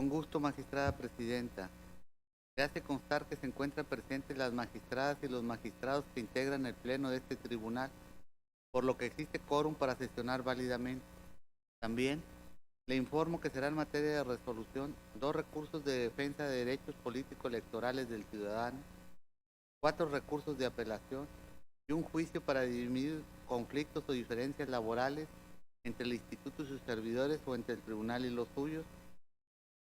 Con gusto, magistrada presidenta. Se hace constar que se encuentran presentes las magistradas y los magistrados que integran el pleno de este tribunal, por lo que existe quórum para sesionar válidamente. También le informo que será en materia de resolución 2 recursos de defensa de derechos políticos electorales del ciudadano, 4 recursos de apelación y un juicio para dirimir conflictos o diferencias laborales entre el instituto y sus servidores o entre el tribunal y los suyos,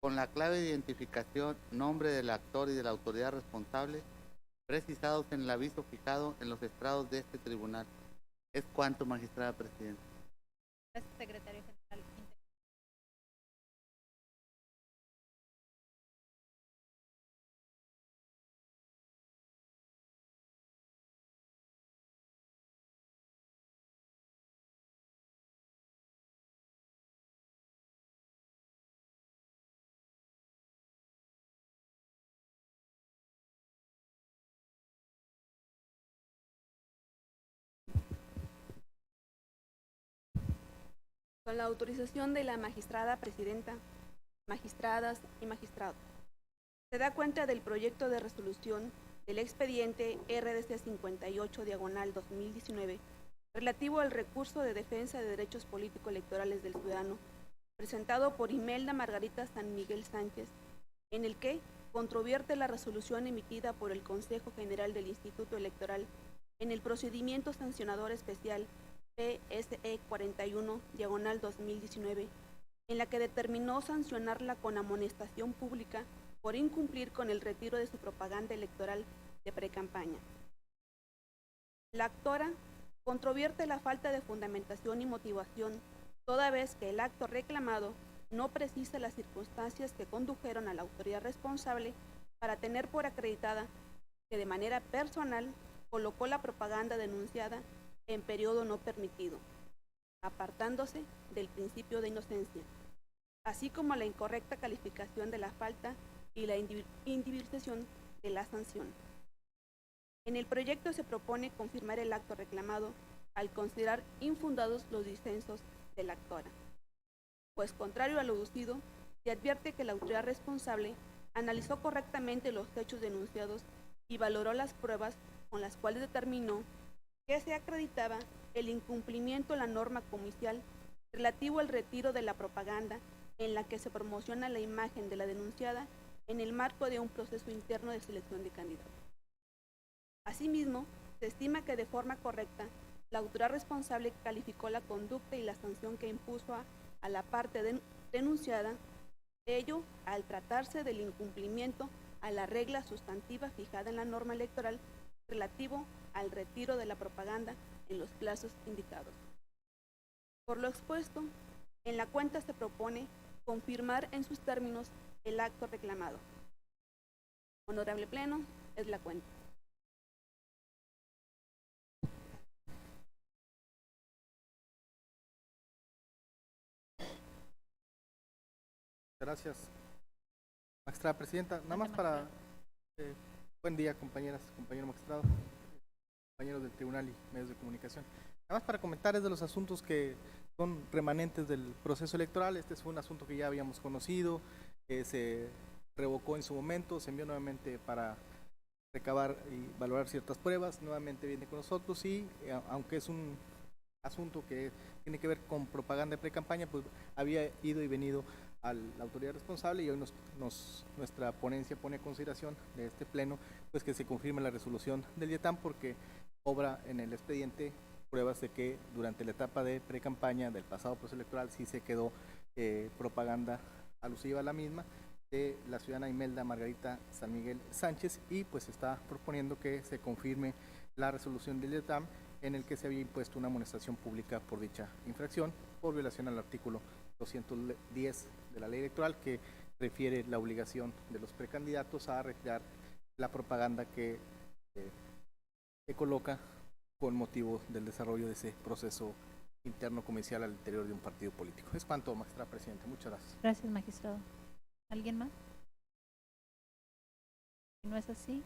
con la clave de identificación, nombre del actor y de la autoridad responsable, precisados en el aviso fijado en los estrados de este tribunal. Es cuanto, magistrada presidenta. Gracias, secretario general. Con la autorización de la magistrada presidenta, magistradas y magistrados, se da cuenta del proyecto de resolución del expediente RDC 58/2019 relativo al recurso de defensa de derechos político-electorales del ciudadano, presentado por Imelda Margarita San Miguel Sánchez, en el que controvierte la resolución emitida por el Consejo General del Instituto Electoral en el procedimiento sancionador especial PSE 41/2019, en la que determinó sancionarla con amonestación pública por incumplir con el retiro de su propaganda electoral de precampaña. La actora controvierte la falta de fundamentación y motivación, toda vez que el acto reclamado no precisa las circunstancias que condujeron a la autoridad responsable para tener por acreditada que de manera personal colocó la propaganda denunciada en periodo no permitido, apartándose del principio de inocencia, así como la incorrecta calificación de la falta y la individualización de la sanción. En el proyecto se propone confirmar el acto reclamado al considerar infundados los disensos de la actora, pues contrario a lo deducido, se advierte que la autoridad responsable analizó correctamente los hechos denunciados y valoró las pruebas con las cuales determinó que se acreditaba el incumplimiento de la norma comicial relativo al retiro de la propaganda en la que se promociona la imagen de la denunciada en el marco de un proceso interno de selección de candidatos. Asimismo, se estima que de forma correcta, la autoridad responsable calificó la conducta y la sanción que impuso a la parte denunciada, ello al tratarse del incumplimiento a la regla sustantiva fijada en la norma electoral relativo al retiro de la propaganda en los plazos indicados. Por lo expuesto, en la cuenta se propone confirmar en sus términos el acto reclamado. Honorable Pleno, es la cuenta. Gracias, magistrada presidenta. Nada más para... buen día, compañeras, compañero magistrado, compañeros del tribunal y medios de comunicación. Nada más para comentar, es de los asuntos que son remanentes del proceso electoral. Este fue un asunto que ya habíamos conocido, se revocó en su momento, se envió nuevamente para recabar y valorar ciertas pruebas, nuevamente viene con nosotros y aunque es un asunto que tiene que ver con propaganda de precampaña, pues había ido y venido a la autoridad responsable y hoy nuestra ponencia pone a consideración de este pleno pues que se confirme la resolución del IETAM, porque obra en el expediente pruebas de que durante la etapa de precampaña del pasado proceso electoral sí se quedó propaganda alusiva a la misma de la ciudadana Imelda Margarita San Miguel Sánchez, y pues está proponiendo que se confirme la resolución del IETAM en el que se había impuesto una amonestación pública por dicha infracción por violación al artículo 210 de la ley electoral, que refiere la obligación de los precandidatos a retirar la propaganda que se coloca con motivo del desarrollo de ese proceso interno comercial al interior de un partido político. Es cuanto, magistrada presidenta. Muchas gracias. Gracias, magistrado. ¿Alguien más? Si no es así,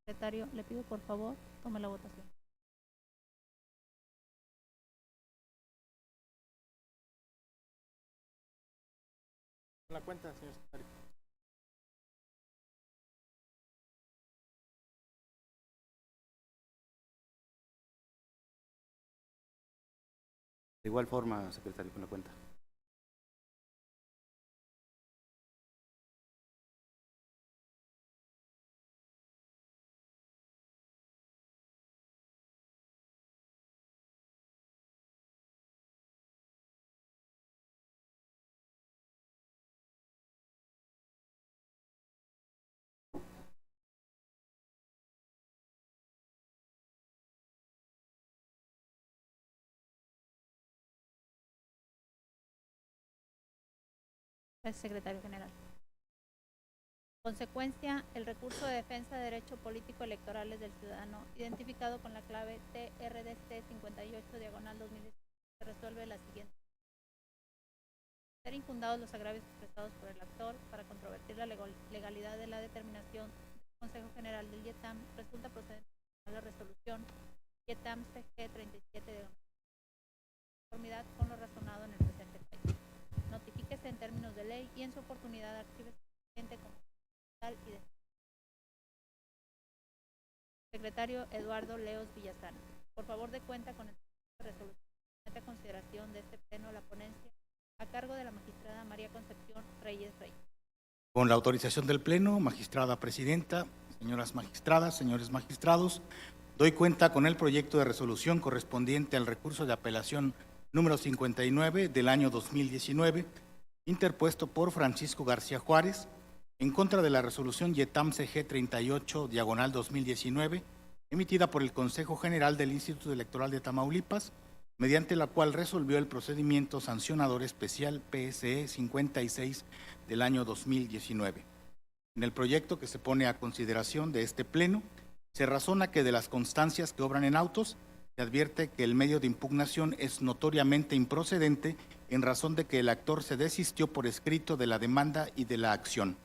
secretario, le pido por favor, tome la votación. La cuenta, señor secretario. De igual forma, secretario, con la cuenta. Gracias, secretario general. Consecuencia, el recurso de defensa de derechos político electorales del ciudadano, identificado con la clave TRDC 58/2019, se resuelve la siguiente. Ser infundados los agravios expresados por el actor para controvertir la legalidad de la determinación del Consejo General del IETAM, resulta procedente la resolución IETAM CG 37 de conformidad con lo razonado en el presente país. Notifíquese en términos de ley y en su oportunidad archívese como tal y de secretario Eduardo Leos Villazán. Por favor, de cuenta con el resolución de consideración de este pleno la ponencia a cargo de la magistrada María Concepción Reyes Reyes. Con la autorización del Pleno, magistrada presidenta, señoras magistradas, señores magistrados, doy cuenta con el proyecto de resolución correspondiente al recurso de apelación número 59 del año 2019, interpuesto por Francisco García Juárez, en contra de la resolución IETAM CG 38/2019, emitida por el Consejo General del Instituto Electoral de Tamaulipas, mediante la cual resolvió el procedimiento sancionador especial PSE 56 del año 2019. En el proyecto que se pone a consideración de este Pleno, se razona que de las constancias que obran en autos, se advierte que el medio de impugnación es notoriamente improcedente en razón de que el actor se desistió por escrito de la demanda y de la acción.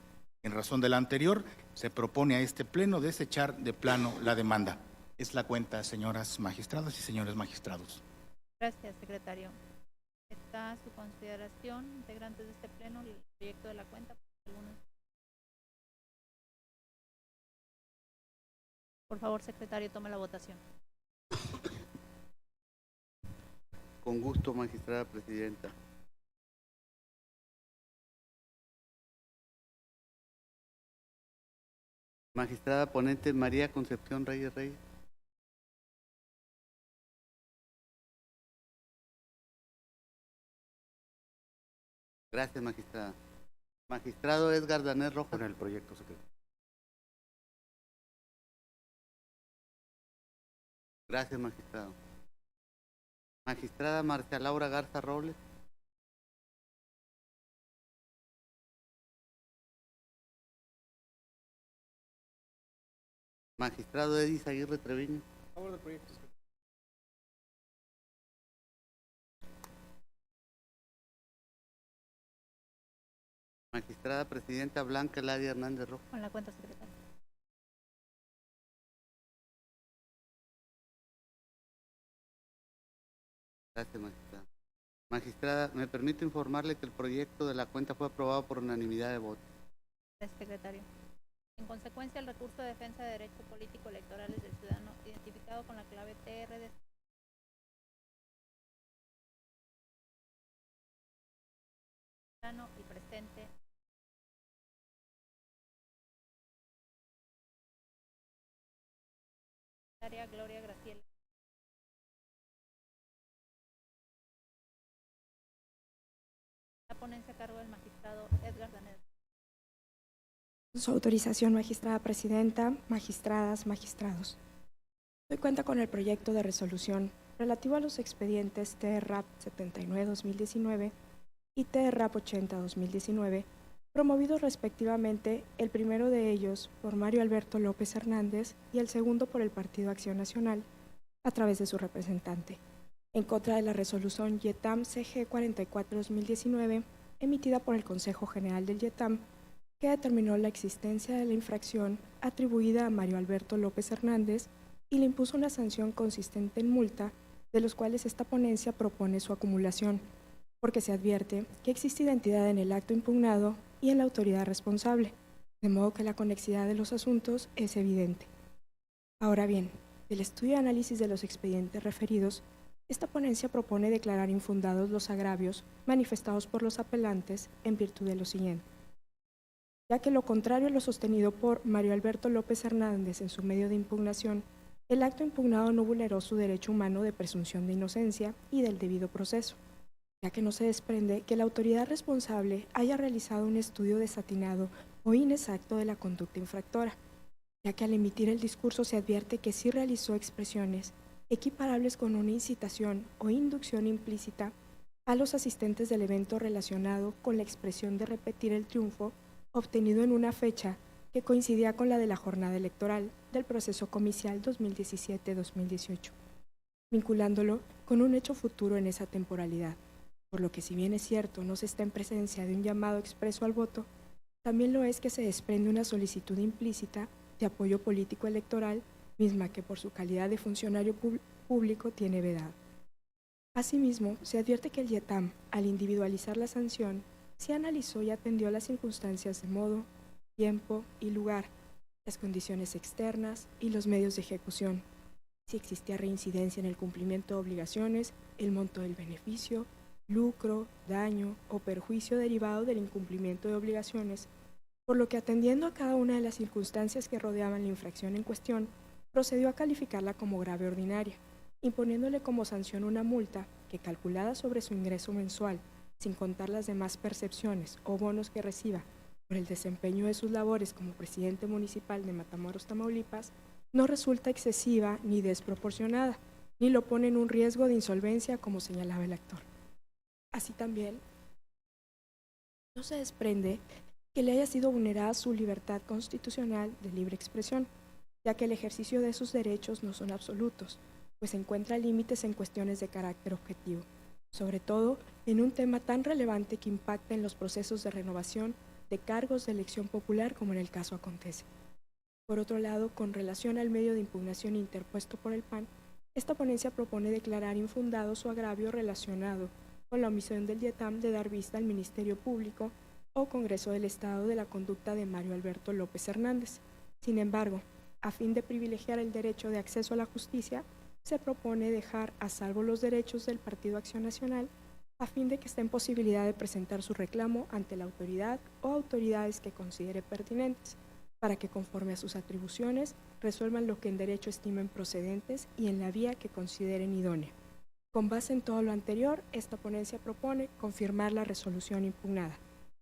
En razón de la anterior, se propone a este Pleno desechar de plano la demanda. Es la cuenta, señoras magistradas y señores magistrados. Gracias, secretario. Está a su consideración, integrantes de este pleno, el proyecto de la cuenta. Por favor, secretario, tome la votación. Con gusto, magistrada presidenta. Magistrada ponente María Concepción Reyes Reyes. Gracias, magistrada. Magistrado Edgar Danés Rojas. Con el proyecto, secretario. Gracias, magistrado. Magistrada Marcia Laura Garza Robles. Magistrado Edis Aguirre Treviño. A favor del proyecto, secretario. Magistrada presidenta Blanca Eladia Hernández Rojas. Con la cuenta, secretario. Gracias, magistrada. Magistrada, me permito informarle que el proyecto de la cuenta fue aprobado por unanimidad de votos. Gracias, secretario. En consecuencia, el recurso de defensa de derechos políticos electorales del ciudadano, identificado con la clave TRD y presente, Gloria Graciela. La ponencia a cargo del magistrado Edgar Danés. Su autorización, magistrada presidenta, magistradas, magistrados. Doy cuenta con el proyecto de resolución relativo a los expedientes TRAP 79/2019 y TRAP 80/2019, promovidos respectivamente, el primero de ellos por Mario Alberto López Hernández y el segundo por el Partido Acción Nacional, a través de su representante, en contra de la resolución IETAM CG 44/2019, emitida por el Consejo General del IETAM, que determinó la existencia de la infracción atribuida a Mario Alberto López Hernández y le impuso una sanción consistente en multa, de los cuales esta ponencia propone su acumulación, porque se advierte que existe identidad en el acto impugnado y en la autoridad responsable, de modo que la conexidad de los asuntos es evidente. Ahora bien, del estudio y análisis de los expedientes referidos, Esta ponencia propone declarar infundados los agravios manifestados por los apelantes en virtud de lo siguiente, ya que lo contrario a lo sostenido por Mario Alberto López Hernández en su medio de impugnación, el acto impugnado no vulneró su derecho humano de presunción de inocencia y del debido proceso, ya que no se desprende que la autoridad responsable haya realizado un estudio desatinado o inexacto de la conducta infractora, ya que al emitir el discurso se advierte que sí realizó expresiones equiparables con una incitación o inducción implícita a los asistentes del evento relacionado con la expresión de repetir el triunfo obtenido en una fecha que coincidía con la de la jornada electoral del proceso comicial 2017-2018, vinculándolo con un hecho futuro en esa temporalidad, por lo que si bien es cierto no se está en presencia de un llamado expreso al voto, también lo es que se desprende una solicitud implícita de apoyo político electoral, misma que por su calidad de funcionario público tiene vedado. Asimismo, se advierte que el IETAM, al individualizar la sanción, sí analizó y atendió las circunstancias de modo, tiempo y lugar, las condiciones externas y los medios de ejecución, si existía reincidencia en el cumplimiento de obligaciones, el monto del beneficio, lucro, daño o perjuicio derivado del incumplimiento de obligaciones, por lo que atendiendo a cada una de las circunstancias que rodeaban la infracción en cuestión, procedió a calificarla como grave ordinaria, imponiéndole como sanción una multa que, calculada sobre su ingreso mensual, sin contar las demás percepciones o bonos que reciba por el desempeño de sus labores como presidente municipal de Matamoros, Tamaulipas, no resulta excesiva ni desproporcionada, ni lo pone en un riesgo de insolvencia como señalaba el actor. Así también, no se desprende que le haya sido vulnerada su libertad constitucional de libre expresión, ya que el ejercicio de sus derechos no son absolutos, pues encuentra límites en cuestiones de carácter objetivo, sobre todo en un tema tan relevante que impacta en los procesos de renovación de cargos de elección popular como en el caso acontece. Por otro lado, con relación al medio de impugnación interpuesto por el PAN, esta ponencia propone declarar infundado su agravio relacionado con la omisión del IETAM de dar vista al Ministerio Público o Congreso del Estado de la conducta de Mario Alberto López Hernández. Sin embargo, a fin de privilegiar el derecho de acceso a la justicia, se propone dejar a salvo los derechos del Partido Acción Nacional a fin de que esté en posibilidad de presentar su reclamo ante la autoridad o autoridades que considere pertinentes, para que conforme a sus atribuciones resuelvan lo que en derecho estimen procedentes y en la vía que consideren idónea. Con base en todo lo anterior, esta ponencia propone confirmar la resolución impugnada.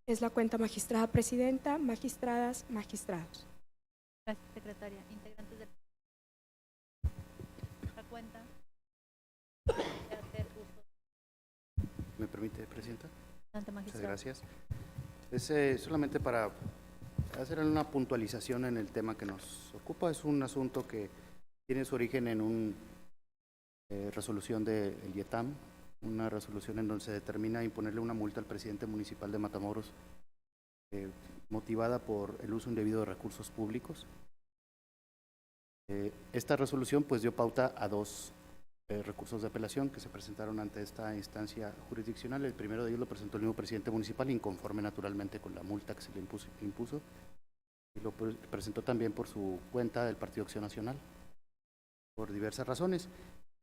Es la cuenta magistrada presidenta, magistradas, magistrados. Gracias, secretaria. Integrantes del la cuenta de hacer uso. ¿Me permite, Presidenta? Adelante, Muchas magistrado. gracias. Es solamente para hacer una puntualización en el tema que nos ocupa. Es un asunto que tiene su origen en una resolución del IETAM, una resolución en donde se determina imponerle una multa al presidente municipal de Matamoros motivada por el uso indebido de recursos públicos. Esta resolución pues dio pauta a dos recursos de apelación que se presentaron ante esta instancia jurisdiccional. El primero de ellos lo presentó el mismo presidente municipal, inconforme naturalmente con la multa que se le impuso, y lo presentó también por su cuenta del Partido Acción Nacional, por diversas razones.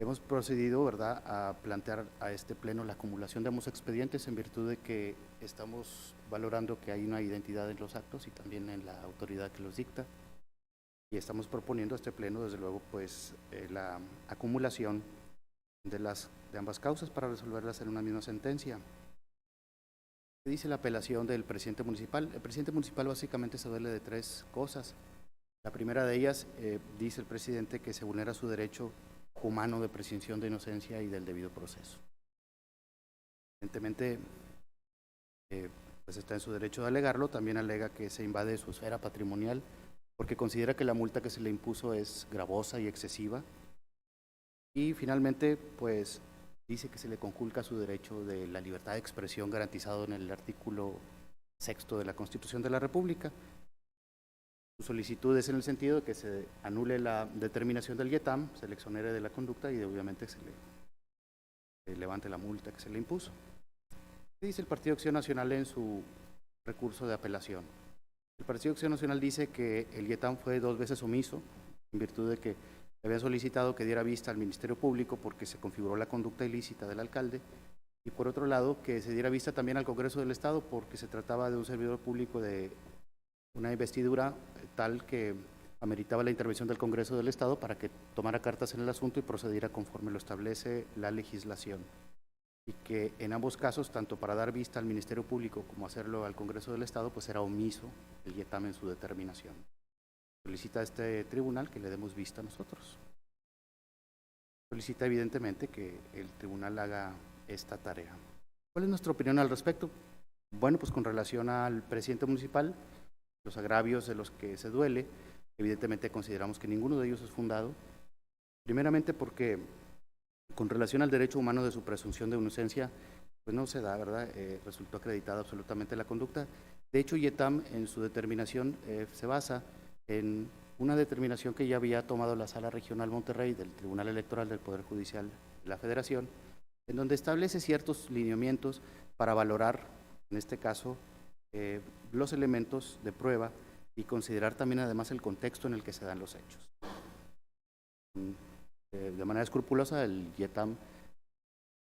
Hemos procedido, ¿verdad?, a plantear a este pleno la acumulación de ambos expedientes en virtud de que estamos valorando que hay una identidad en los actos y también en la autoridad que los dicta. Y estamos proponiendo a este pleno, desde luego, pues la acumulación de ambas causas para resolverlas en una misma sentencia. ¿Qué dice la apelación del presidente municipal? El presidente municipal básicamente se duele de tres cosas. La primera de ellas, dice el presidente que se vulnera su derecho humano de presunción de inocencia y del debido proceso. Evidentemente, pues está en su derecho de alegarlo. También alega que se invade su esfera patrimonial porque considera que la multa que se le impuso es gravosa y excesiva. Y finalmente, pues dice que se le conculca su derecho de la libertad de expresión garantizado en el artículo 6º de la Constitución de la República. Su solicitud es en el sentido de que se anule la determinación del IETAM, se le exonere de la conducta y obviamente se le levante la multa que se le impuso. ¿Qué dice el Partido Acción Nacional en su recurso de apelación? El Partido Acción Nacional dice que el IETAM fue 2 veces omiso, en virtud de que habían solicitado que diera vista al Ministerio Público porque se configuró la conducta ilícita del alcalde, y por otro lado que se diera vista también al Congreso del Estado porque se trataba de un servidor público de una investidura tal que ameritaba la intervención del Congreso del Estado para que tomara cartas en el asunto y procediera conforme lo establece la legislación. Y que en ambos casos, tanto para dar vista al Ministerio Público como hacerlo al Congreso del Estado, pues era omiso el IETAM en su determinación. Solicita a este tribunal que le demos vista a nosotros. Solicita evidentemente que el tribunal haga esta tarea. ¿Cuál es nuestra opinión al respecto? Bueno, pues con relación al presidente municipal, los agravios de los que se duele, evidentemente consideramos que ninguno de ellos es fundado. Primeramente porque con relación al derecho humano de su presunción de inocencia, pues no se da, ¿verdad? Resultó acreditada absolutamente la conducta. De hecho, IETAM en su determinación se basa en una determinación que ya había tomado la Sala Regional Monterrey del Tribunal Electoral del Poder Judicial de la Federación, en donde establece ciertos lineamientos para valorar, en este caso, los elementos de prueba y considerar también además el contexto en el que se dan los hechos. De manera escrupulosa, el IETAM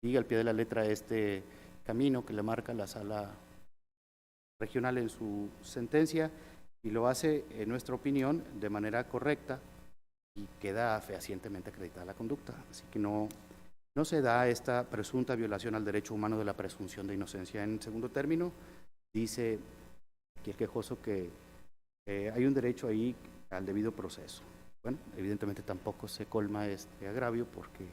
sigue al pie de la letra este camino que le marca la Sala Regional en su sentencia y lo hace, en nuestra opinión, de manera correcta y queda fehacientemente acreditada la conducta. Así que no se da esta presunta violación al derecho humano de la presunción de inocencia. En segundo término, dice aquí el quejoso que hay un derecho ahí al debido proceso. Bueno, evidentemente tampoco se colma este agravio porque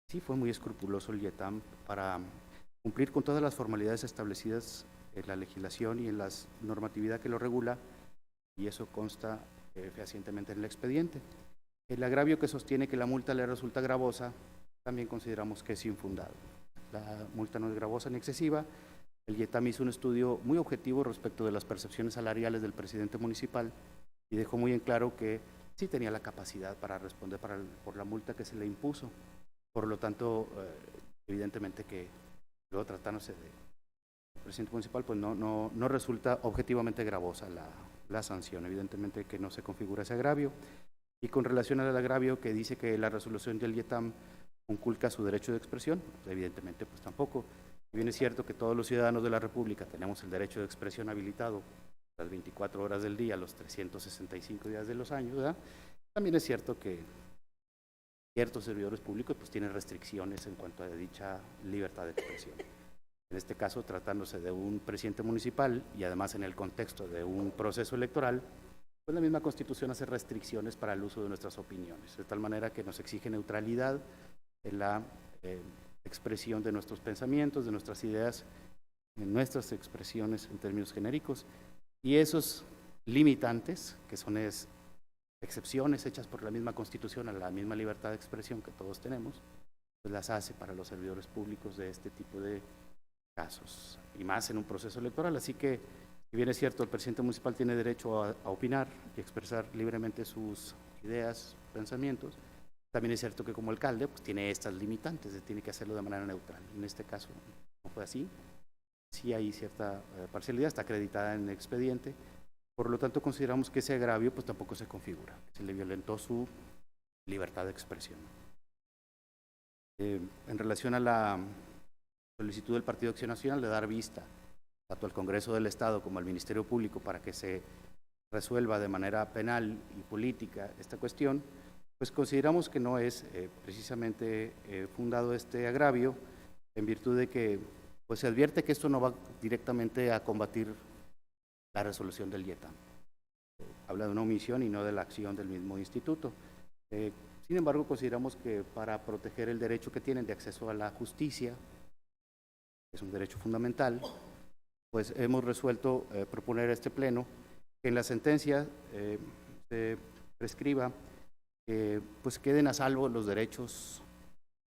sí fue muy escrupuloso el IETAM para cumplir con todas las formalidades establecidas en la legislación y en la normatividad que lo regula, y eso consta fehacientemente en el expediente. El agravio que sostiene que la multa le resulta gravosa, también consideramos que es infundado. La multa no es gravosa ni excesiva. El IETAM hizo un estudio muy objetivo respecto de las percepciones salariales del presidente municipal y dejó muy en claro que sí tenía la capacidad para responder por la multa que se le impuso. Por lo tanto, evidentemente que luego tratándose del presidente municipal, pues no resulta objetivamente gravosa la sanción. Evidentemente que no se configura ese agravio. Y con relación al agravio que dice que la resolución del IETAM conculca su derecho de expresión, evidentemente pues tampoco. Si bien es cierto que todos los ciudadanos de la República tenemos el derecho de expresión habilitado las 24 horas del día, los 365 días de los años, ¿verdad? También es cierto que ciertos servidores públicos pues tienen restricciones en cuanto a dicha libertad de expresión. En este caso, tratándose de un presidente municipal y además en el contexto de un proceso electoral, pues la misma Constitución hace restricciones para el uso de nuestras opiniones, de tal manera que nos exige neutralidad en la expresión de nuestros pensamientos, de nuestras ideas, en nuestras expresiones en términos genéricos, y esos limitantes, que son excepciones hechas por la misma Constitución a la misma libertad de expresión que todos tenemos, pues las hace para los servidores públicos de este tipo de casos, y más en un proceso electoral. Así que, si bien es cierto, el presidente municipal tiene derecho a opinar y expresar libremente sus ideas, pensamientos, también es cierto que como alcalde pues tiene estas limitantes, tiene que hacerlo de manera neutral. En este caso no fue así. Sí hay cierta parcialidad, está acreditada en el expediente, por lo tanto consideramos que ese agravio pues tampoco se configura, se le violentó su libertad de expresión. En relación a la solicitud del Partido Acción Nacional de dar vista tanto al Congreso del Estado como al Ministerio Público para que se resuelva de manera penal y política esta cuestión, pues consideramos que no es precisamente fundado este agravio, en virtud de que pues se advierte que esto no va directamente a combatir la resolución del IETAM. Habla de una omisión y no de la acción del mismo instituto. Sin embargo, consideramos que para proteger el derecho que tienen de acceso a la justicia, que es un derecho fundamental, pues hemos resuelto proponer a este Pleno que en la sentencia se prescriba que pues queden a salvo los derechos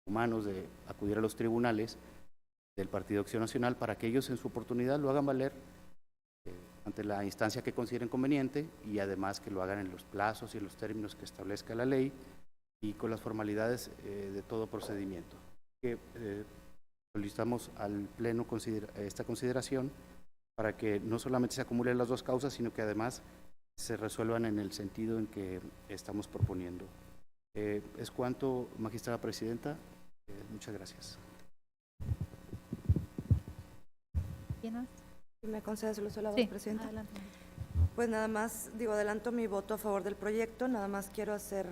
humanos de acudir a los tribunales del Partido Acción Nacional para que ellos en su oportunidad lo hagan valer ante la instancia que consideren conveniente y además que lo hagan en los plazos y en los términos que establezca la ley y con las formalidades de todo procedimiento. Solicitamos al Pleno esta consideración para que no solamente se acumulen las dos causas, sino que además se resuelvan en el sentido en que estamos proponiendo Es cuanto, magistrada presidenta. Muchas gracias. ¿Quién más? Si me concedes el uso de la voz, Sí, presidenta. adelante. Pues nada más, adelanto mi voto a favor del proyecto, nada más quiero hacer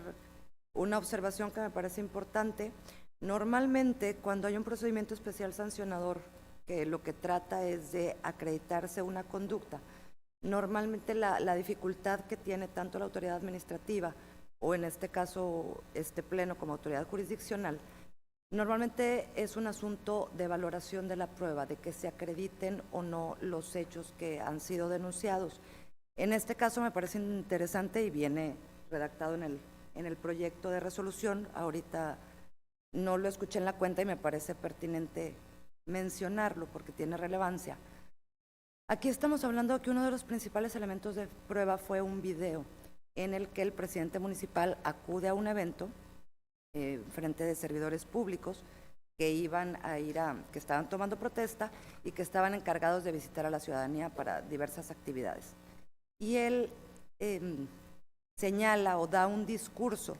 una observación que me parece importante. Normalmente, cuando hay un procedimiento especial sancionador, que lo que trata es de acreditarse una conducta, normalmente la dificultad que tiene tanto la autoridad administrativa, o en este caso, este pleno como autoridad jurisdiccional, normalmente es un asunto de valoración de la prueba, de que se acrediten o no los hechos que han sido denunciados. En este caso me parece interesante y viene redactado en el proyecto de resolución. Ahorita no lo escuché en la cuenta y me parece pertinente mencionarlo porque tiene relevancia. Aquí estamos hablando de que uno de los principales elementos de prueba fue un video en el que el presidente municipal acude a un evento frente de servidores públicos que que estaban tomando protesta y que estaban encargados de visitar a la ciudadanía para diversas actividades. Y él señala o da un discurso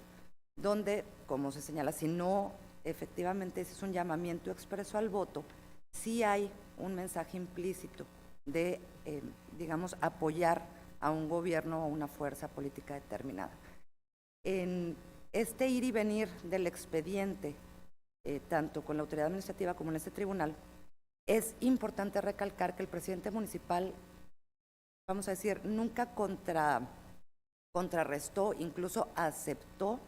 donde, como se señala, si no efectivamente ese es un llamamiento expreso al voto, sí hay un mensaje implícito de, digamos, apoyar a un gobierno o una fuerza política determinada. En este ir y venir del expediente, tanto con la autoridad administrativa como en este tribunal, es importante recalcar que el presidente municipal, vamos a decir, nunca contrarrestó, incluso aceptó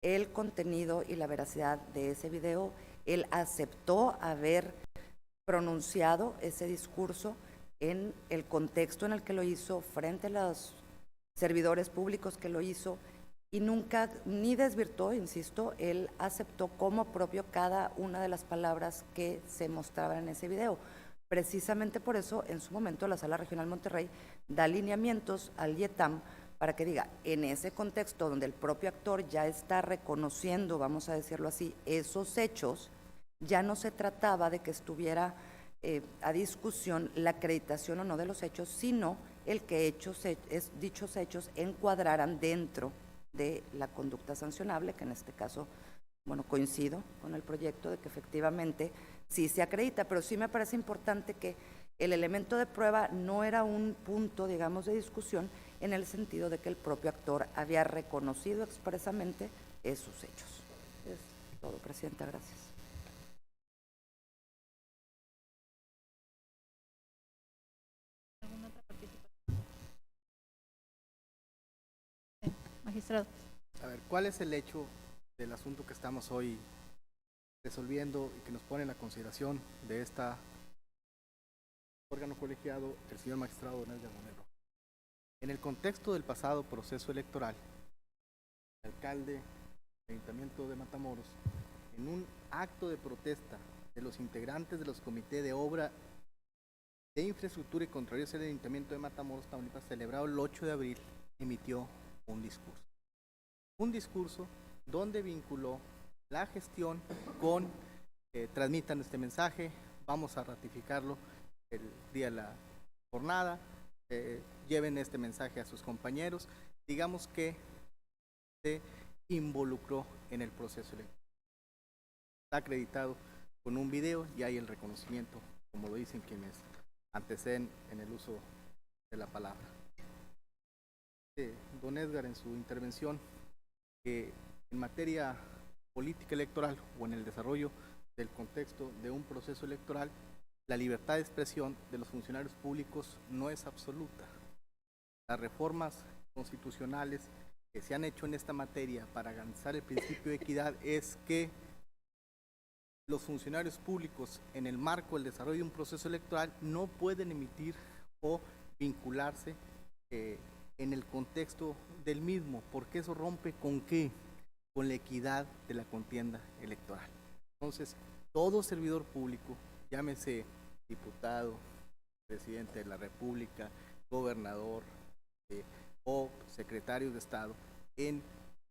el contenido y la veracidad de ese video. Él aceptó haber pronunciado ese discurso en el contexto en el que lo hizo, frente a los servidores públicos que lo hizo, y nunca ni desvirtuó, insisto, él aceptó como propio cada una de las palabras que se mostraban en ese video. Precisamente por eso, en su momento, la Sala Regional Monterrey da lineamientos al IETAM para que diga, en ese contexto donde el propio actor ya está reconociendo, vamos a decirlo así, esos hechos, ya no se trataba de que estuviera a discusión la acreditación o no de los hechos, sino el que dichos hechos encuadraran dentro de la conducta sancionable, que en este caso, bueno, coincido con el proyecto de que efectivamente sí se acredita, pero sí me parece importante que el elemento de prueba no era un punto, digamos, de discusión, en el sentido de que el propio actor había reconocido expresamente esos hechos. Es todo, presidenta, gracias. ¿Alguna otra participación? Magistrado. A ver, ¿cuál es el hecho del asunto que estamos hoy resolviendo y que nos pone en la consideración de este órgano colegiado, el señor magistrado Don Edgar Monero? En el contexto del pasado proceso electoral, el alcalde del Ayuntamiento de Matamoros, en un acto de protesta de los integrantes de los comités de obra de infraestructura y control del Ayuntamiento de Matamoros, Tamaulipas, celebrado el 8 de abril, emitió un discurso. Un discurso donde vinculó la gestión con transmitan este mensaje, vamos a ratificarlo el día de la jornada, lleven este mensaje a sus compañeros, digamos que se involucró en el proceso electoral. Está acreditado con un video y hay el reconocimiento, como lo dicen quienes anteceden en el uso de la palabra. Don Edgar, en su intervención, que en materia política electoral o en el desarrollo del contexto de un proceso electoral, la libertad de expresión de los funcionarios públicos no es absoluta. Las reformas constitucionales que se han hecho en esta materia para garantizar el principio de equidad es que los funcionarios públicos, en el marco del desarrollo de un proceso electoral, no pueden emitir o vincularse en el contexto del mismo, porque eso rompe ¿con qué? Con la equidad de la contienda electoral. Entonces, todo servidor público, llámese diputado, presidente de la República, gobernador o secretario de Estado, en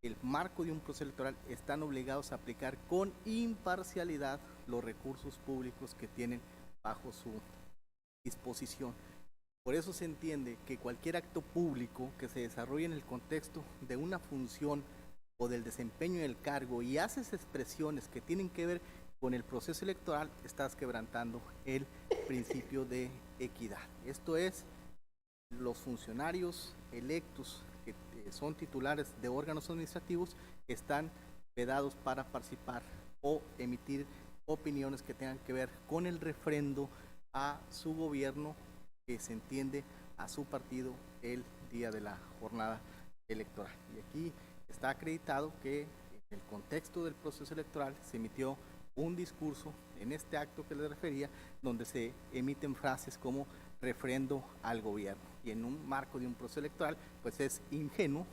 el marco de un proceso electoral están obligados a aplicar con imparcialidad los recursos públicos que tienen bajo su disposición. Por eso se entiende que cualquier acto público que se desarrolle en el contexto de una función o del desempeño del cargo y haces expresiones que tienen que ver con el proceso electoral, estás quebrantando el principio de equidad. Esto es, los funcionarios electos que son titulares de órganos administrativos están vedados para participar o emitir opiniones que tengan que ver con el refrendo a su gobierno, que se entiende a su partido el día de la jornada electoral. Y aquí está acreditado que en el contexto del proceso electoral se emitió un discurso en este acto que les refería, donde se emiten frases como refrendo al gobierno, y en un marco de un proceso electoral pues es ingenuo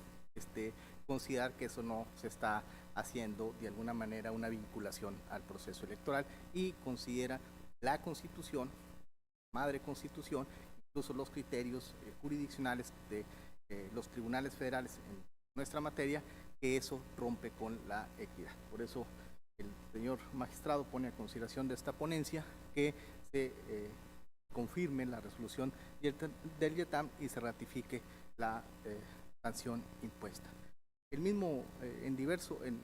considerar que eso no se está haciendo de alguna manera una vinculación al proceso electoral, y considera la Constitución, madre Constitución, incluso los criterios jurisdiccionales de los tribunales federales en nuestra materia, que eso rompe con la equidad. Por eso el señor magistrado pone a consideración de esta ponencia que se confirme la resolución del YETAM y se ratifique la sanción impuesta. El mismo, en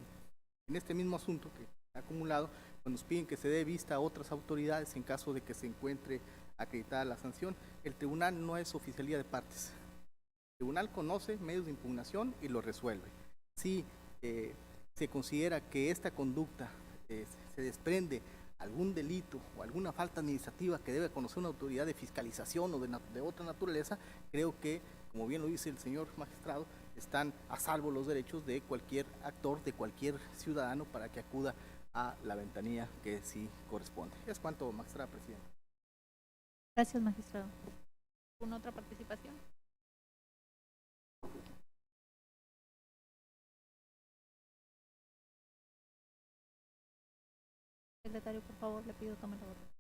este mismo asunto que ha acumulado, pues nos piden que se dé vista a otras autoridades en caso de que se encuentre acreditada la sanción. El tribunal no es oficialía de partes. El tribunal conoce medios de impugnación y lo resuelve. Si se considera que esta conducta se desprende algún delito o alguna falta administrativa que debe conocer una autoridad de fiscalización o de otra naturaleza, creo que, como bien lo dice el señor magistrado, están a salvo los derechos de cualquier actor, de cualquier ciudadano, para que acuda a la ventanilla que sí corresponde. Es cuanto, magistrada presidenta. Gracias, magistrado. ¿Alguna otra participación? Secretario, por favor, le pido tome la votación.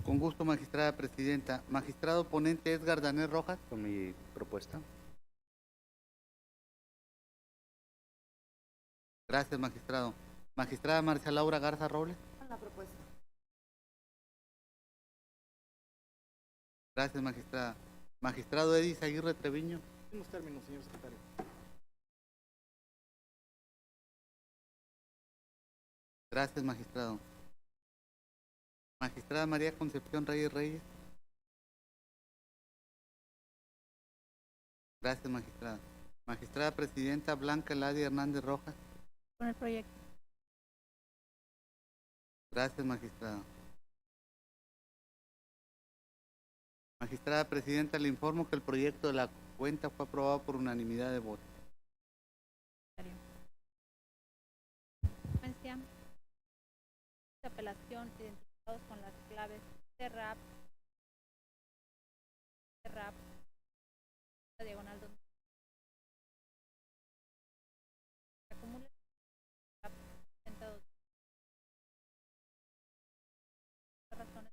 Con gusto, magistrada presidenta. Magistrado ponente Edgar Danés Rojas. Con mi propuesta. Gracias, magistrado. Magistrada Marcia Laura Garza Robles. Con la propuesta. Gracias, magistrada. Magistrado Edis Aguirre Treviño. En los términos, señor secretario. Gracias, magistrado. Magistrada María Concepción Reyes Reyes. Gracias, magistrada. Magistrada presidenta Blanca Eladia Hernández Rojas. Con el proyecto. Gracias, magistrada. Magistrada presidenta, le informo que el proyecto de la cuenta fue aprobado por unanimidad de votos. Secuencia de apelación identificados con las claves TRAP, diagonal 2. Acumula razones.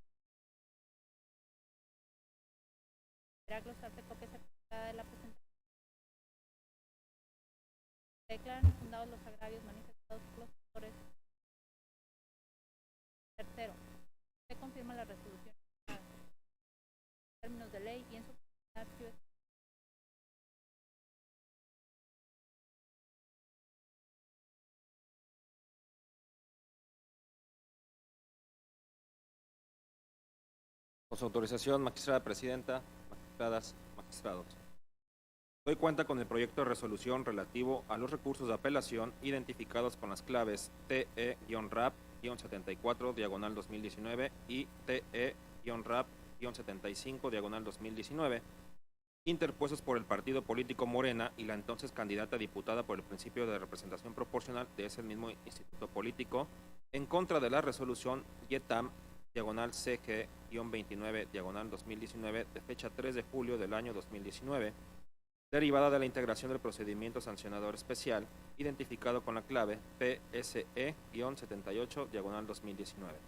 Deberá glosarse copia certificada de la presentación. Se declaran infundados los agravios manifestados por los autores. Tercero, se confirma la resolución en términos de ley y en su archivo. Con su autorización, magistrada presidenta, magistradas, magistrados. Doy cuenta con el proyecto de resolución relativo a los recursos de apelación identificados con las claves TE-RAP-74 diagonal 2019 y TE-RAP-75 diagonal 2019, interpuestos por el partido político Morena y la entonces candidata diputada por el principio de representación proporcional de ese mismo instituto político, en contra de la resolución YETAM diagonal CG-29 diagonal 2019 de fecha 3 de julio del año 2019, derivada de la integración del procedimiento sancionador especial identificado con la clave PSE-78 diagonal 2019.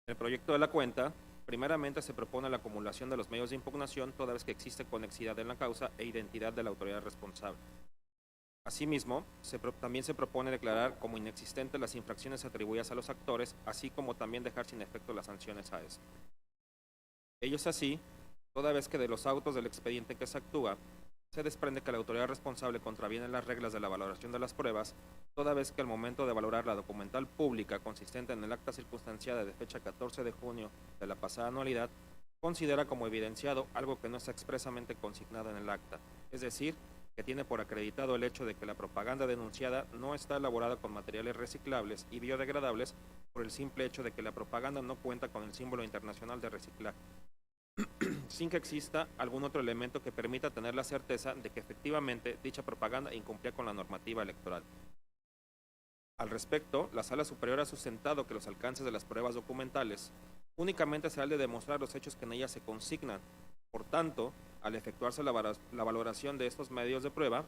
En el proyecto de la cuenta, primeramente se propone la acumulación de los medios de impugnación toda vez que existe conexidad en la causa e identidad de la autoridad responsable. Asimismo, también se propone declarar como inexistentes las infracciones atribuidas a los actores, así como también dejar sin efecto las sanciones a estos. Ello es así, toda vez que de los autos del expediente que se actúa, se desprende que la autoridad responsable contraviene las reglas de la valoración de las pruebas, toda vez que al momento de valorar la documental pública consistente en el acta circunstanciada de fecha 14 de junio de la pasada anualidad, considera como evidenciado algo que no está expresamente consignado en el acta, es decir, que tiene por acreditado el hecho de que la propaganda denunciada no está elaborada con materiales reciclables y biodegradables por el simple hecho de que la propaganda no cuenta con el símbolo internacional de reciclaje, sin que exista algún otro elemento que permita tener la certeza de que efectivamente dicha propaganda incumplía con la normativa electoral. Al respecto, la Sala Superior ha sustentado que los alcances de las pruebas documentales únicamente se han de demostrar los hechos que en ellas se consignan. Por tanto, al efectuarse la valoración de estos medios de prueba,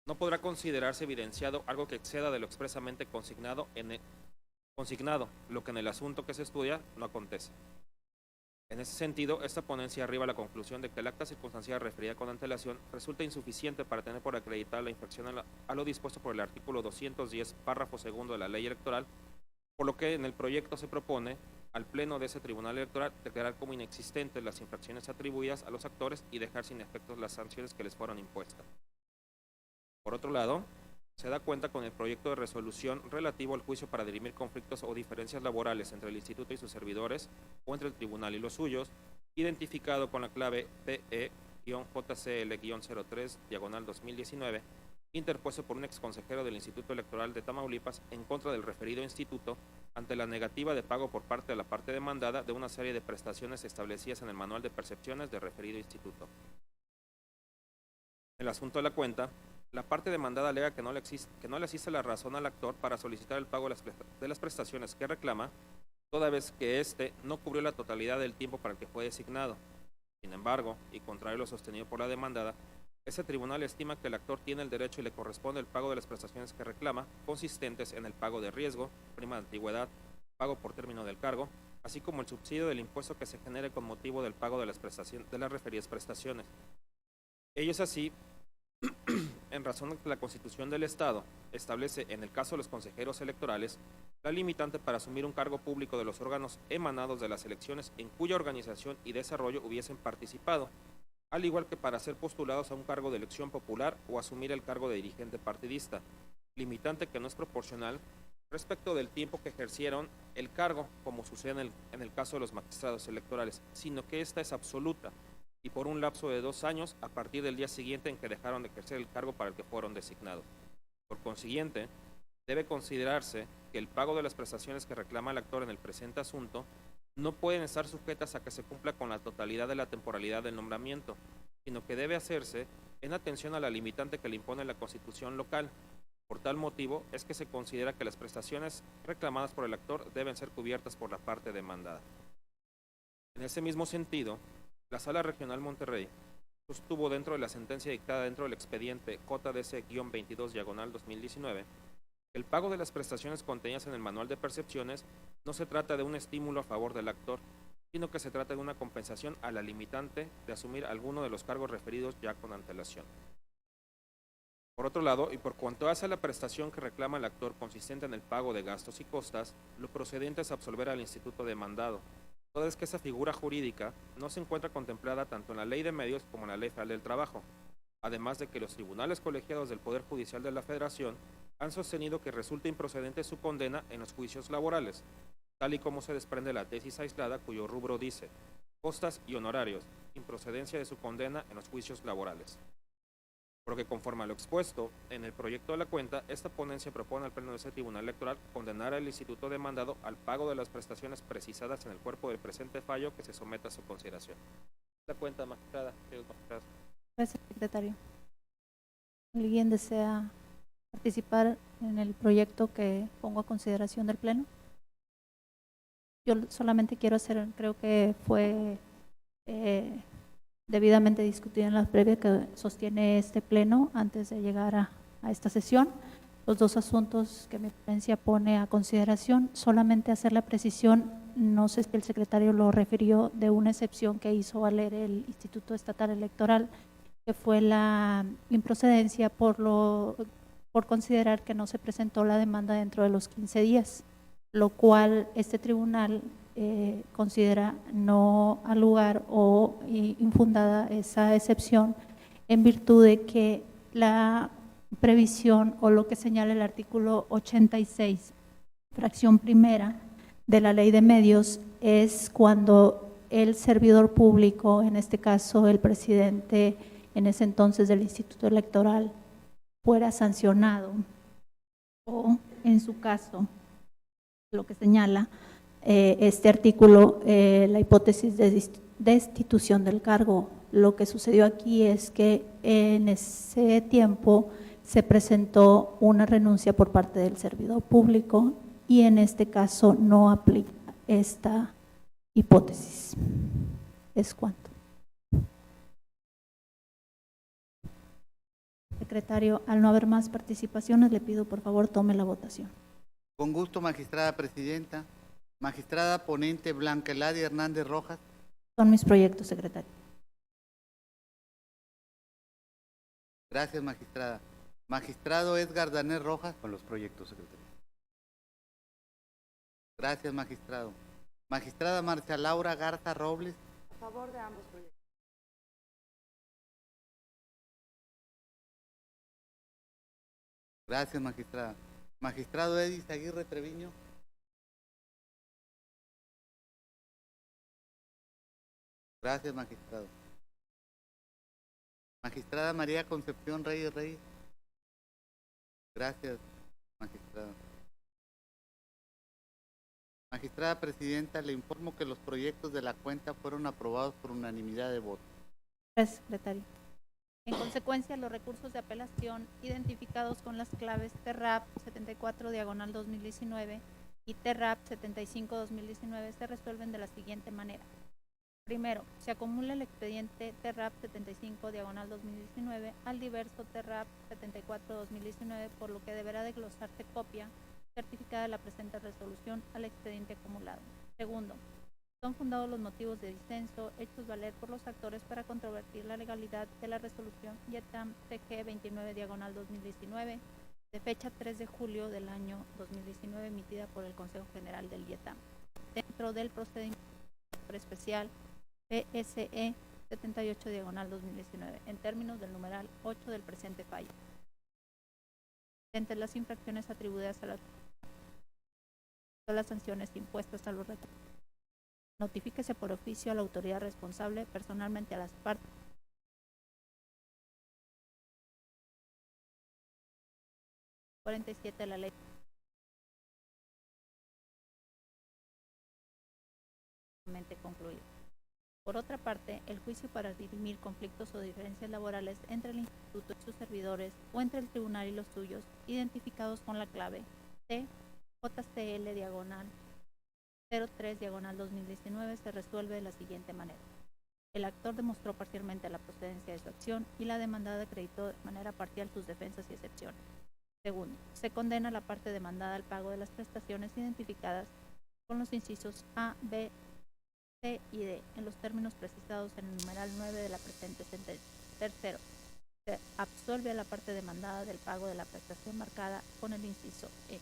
no podrá considerarse evidenciado algo que exceda de lo expresamente consignado, lo que en el asunto que se estudia no acontece. En ese sentido, esta ponencia arriba a la conclusión de que el acta circunstancial referida con antelación resulta insuficiente para tener por acreditar la infracción a lo dispuesto por el artículo 210, párrafo segundo de la ley electoral, por lo que en el proyecto se propone al Pleno de ese Tribunal Electoral declarar como inexistentes las infracciones atribuidas a los actores y dejar sin efectos las sanciones que les fueron impuestas. Por otro lado, se da cuenta con el proyecto de resolución relativo al juicio para dirimir conflictos o diferencias laborales entre el Instituto y sus servidores o entre el Tribunal y los suyos, identificado con la clave PE-JCL-03-2019, interpuesto por un exconsejero del Instituto Electoral de Tamaulipas en contra del referido instituto ante la negativa de pago por parte de la parte demandada de una serie de prestaciones establecidas en el manual de percepciones del referido instituto. En el asunto de la cuenta, la parte demandada alega que no le asiste la razón al actor para solicitar el pago de las prestaciones que reclama, toda vez que éste no cubrió la totalidad del tiempo para el que fue designado. Sin embargo, y contrario a lo sostenido por la demandada, ese tribunal estima que el actor tiene el derecho y le corresponde el pago de las prestaciones que reclama, consistentes en el pago de riesgo, prima de antigüedad, pago por término del cargo, así como el subsidio del impuesto que se genere con motivo del pago de las referidas prestaciones. Ello es así, en razón de que la Constitución del Estado establece, en el caso de los consejeros electorales, la limitante para asumir un cargo público de los órganos emanados de las elecciones en cuya organización y desarrollo hubiesen participado, al igual que para ser postulados a un cargo de elección popular o asumir el cargo de dirigente partidista, limitante que no es proporcional respecto del tiempo que ejercieron el cargo, como sucede en el caso de los magistrados electorales, sino que esta es absoluta y por un lapso de 2 años a partir del día siguiente en que dejaron de ejercer el cargo para el que fueron designados. Por consiguiente, debe considerarse que el pago de las prestaciones que reclama el actor en el presente asunto no pueden estar sujetas a que se cumpla con la totalidad de la temporalidad del nombramiento, sino que debe hacerse en atención a la limitante que le impone la Constitución local. Por tal motivo es que se considera que las prestaciones reclamadas por el actor deben ser cubiertas por la parte demandada. En ese mismo sentido, la Sala Regional Monterrey sostuvo dentro de la sentencia dictada dentro del expediente JDC-22/2019 que el pago de las prestaciones contenidas en el manual de percepciones no se trata de un estímulo a favor del actor, sino que se trata de una compensación a la limitante de asumir alguno de los cargos referidos ya con antelación. Por otro lado, y por cuanto hace a la prestación que reclama el actor consistente en el pago de gastos y costas, lo procedente es absolver al instituto demandado, toda vez que esa figura jurídica no se encuentra contemplada tanto en la Ley de Medios como en la Ley Federal del Trabajo, además de que los tribunales colegiados del Poder Judicial de la Federación han sostenido que resulta improcedente su condena en los juicios laborales, tal y como se desprende la tesis aislada cuyo rubro dice costas y honorarios, improcedencia de su condena en los juicios laborales. Porque conforme a lo expuesto en el proyecto de la cuenta, esta ponencia propone al Pleno de ese Tribunal Electoral condenar al instituto demandado al pago de las prestaciones precisadas en el cuerpo del presente fallo que se someta a su consideración. La cuenta, magistrada, señores magistrados. Gracias, secretario. ¿Alguien desea participar en el proyecto que pongo a consideración del Pleno? Yo solamente quiero hacer, creo que fue debidamente discutido en la previa que sostiene este Pleno antes de llegar a esta sesión. Los 2 asuntos que mi ponencia pone a consideración, solamente hacer la precisión, no sé si el secretario lo refirió, de una excepción que hizo valer el Instituto Estatal Electoral, que fue la improcedencia por considerar que no se presentó la demanda dentro de los 15 días, lo cual este tribunal considera no al lugar o infundada esa excepción en virtud de que la previsión o lo que señala el artículo 86, fracción primera de la Ley de Medios, es cuando el servidor público, en este caso el presidente en ese entonces del Instituto Electoral, fuera sancionado o, en su caso, lo que señala este artículo, la hipótesis de destitución del cargo. Lo que sucedió aquí es que en ese tiempo se presentó una renuncia por parte del servidor público y en este caso no aplica esta hipótesis. ¿Es cuánto? Secretario, al no haber más participaciones, le pido por favor tome la votación. Con gusto, magistrada presidenta. Magistrada ponente Blanca Eladia Hernández Rojas. Son mis proyectos, secretario. Gracias, magistrada. Magistrado Edgar Danés Rojas. Con los proyectos, secretario. Gracias, magistrado. Magistrada Marcia Laura Garza Robles. A favor de ambos proyectos. Gracias, magistrada. Magistrado Edis Aguirre Treviño. Gracias, magistrado. Magistrada María Concepción Reyes Reyes. Gracias, magistrada. Magistrada presidenta, le informo que los proyectos de la cuenta fueron aprobados por unanimidad de votos. Gracias, secretario. En consecuencia, los recursos de apelación identificados con las claves TERRAP 74/2019 y TERRAP 75/2019 se resuelven de la siguiente manera. Primero, se acumula el expediente TERRAP 75/2019 al diverso TERRAP 74/2019, por lo que deberá de glosarse copia certificada de la presente resolución al expediente acumulado. Segundo, son fundados los motivos de disenso hechos valer por los actores para controvertir la legalidad de la resolución YETAM TG 29/2019 de fecha 3 de julio del año 2019 emitida por el Consejo General del YETAM dentro del procedimiento especial PSE 78/2019 en términos del numeral 8 del presente fallo. Entre las infracciones atribuidas a las sanciones impuestas a los recursos, notifíquese por oficio a la autoridad responsable, personalmente a las partes. De la ley concluido. Por otra parte, el juicio para dirimir conflictos o diferencias laborales entre el instituto y sus servidores o entre el tribunal y los suyos, identificados con la clave TJCL/03/2019, se resuelve de la siguiente manera. El actor demostró parcialmente la procedencia de su acción y la demandada acreditó de manera parcial sus defensas y excepciones. Segundo, se condena a la parte demandada al pago de las prestaciones identificadas con los incisos A, B, C y D en los términos precisados en el numeral 9 de la presente sentencia. Tercero, se absuelve a la parte demandada del pago de la prestación marcada con el inciso E.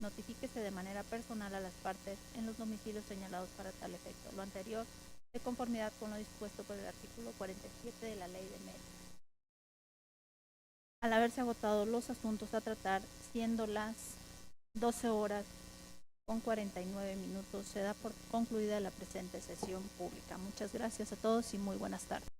Notifíquese de manera personal a las partes en los domicilios señalados para tal efecto. Lo anterior, de conformidad con lo dispuesto por el artículo 47 de la Ley de Medios. Al haberse agotado los asuntos a tratar, siendo las 12:49, se da por concluida la presente sesión pública. Muchas gracias a todos y muy buenas tardes.